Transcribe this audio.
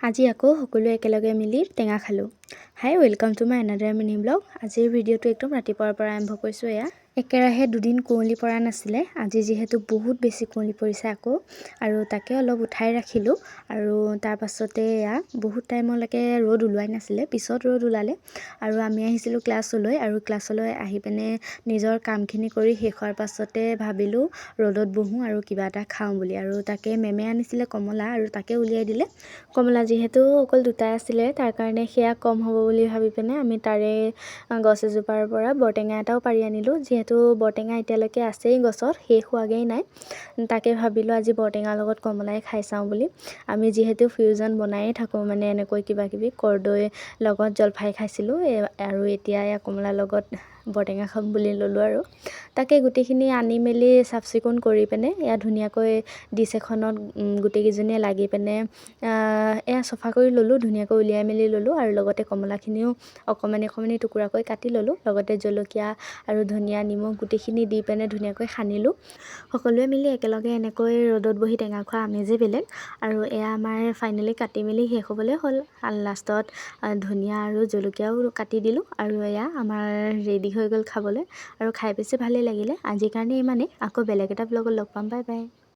আজি আকৌ সকলোৱে একেলগে মিলি টেঙা খালোঁ। Hi welcome to my another mini blog. আজিৰ ভিডিঅ'টো একদম ৰাতিপুৱাৰ পৰা আৰম্ভ কৰিছোঁ। একেৰাহে দুদিন কুঁৱলী পৰা নাছিলে, আজি যিহেতু বহুত বেছি কুঁৱলী পৰিছে আকৌ, আৰু তাকে অলপ উঠাই ৰাখিলোঁ। আৰু তাৰ পাছতে বহুত টাইমলৈকে ৰ'দ ওলোৱাই নাছিলে, পিছত ৰ'দ ওলালে আৰু আমি আহিছিলোঁ ক্লাছলৈ। আৰু ক্লাছলৈ আহি পিনে নিজৰ কামখিনি কৰি শেষ হোৱাৰ পাছতে ভাবিলোঁ ৰ'দত বহোঁ আৰু কিবা এটা খাওঁ বুলি। আৰু তাকে মেমে আনিছিলে কমলা আৰু তাকে উলিয়াই দিলে। কমলা যিহেতু অকল দুটাই আছিলে, তাৰ কাৰণে সেয়া কম হ'ব বুলি ভাবি পিনে আমি তাৰে গছ এজোপাৰ পৰা বৰটেঙা এটাও পাৰি আনিলোঁ। যিহেতু বৰটেঙা এতিয়ালৈকে আছেই গছত, শেষ হোৱাগেই নাই, তাকে ভাবিলোঁ আজি বৰটেঙাৰ লগত কমলাই খাই চাওঁ বুলি। আমি যিহেতু ফিউজন বনায়ে থাকোঁ, মানে এনেকৈ কিবা কিবি কৰ্দৈ লগত জলফাই খাইছিলোঁ, আৰু এতিয়া কমলাৰ লগত বৰটেঙা খাম বুলি ল'লোঁ। আৰু তাকে গোটেইখিনি আনি মেলি চাফ চিকুণ কৰি পিনে ধুনীয়াকৈ ডিছ এখনত গোটেইকেইজনীয়ে লাগি পিনে চফা কৰি ল'লোঁ, ধুনীয়াকৈ উলিয়াই মেলি ল'লোঁ। আৰু লগতে কমলাখিনিও অকণমানি অকণমানি টুকুৰাকৈ কাটি ল'লোঁ, লগতে জলকীয়া আৰু ধনিয়া নিমখ গোটেইখিনি দি পিনে ধুনীয়াকৈ সানিলোঁ। সকলোৱে মিলি একেলগে এনেকৈ ৰ'দত বহি টেঙা খোৱা আমেজেই বেলেগ। আৰু আমাৰ ফাইনেলি কাটি মেলি শেষ হ'বলৈ হ'ল। লাষ্টত ধনিয়া আৰু জলকীয়াও কাটি দিলোঁ, আৰু আমাৰ ৰেডি হৈ গ'ল খাবলৈ। আৰু খাই পিছে ভালেই লাগিলে। আজিৰ কাৰণে ইমানেই, আকৌ বেলেগ এটা ব্লগত লগ পাম। Bye bye.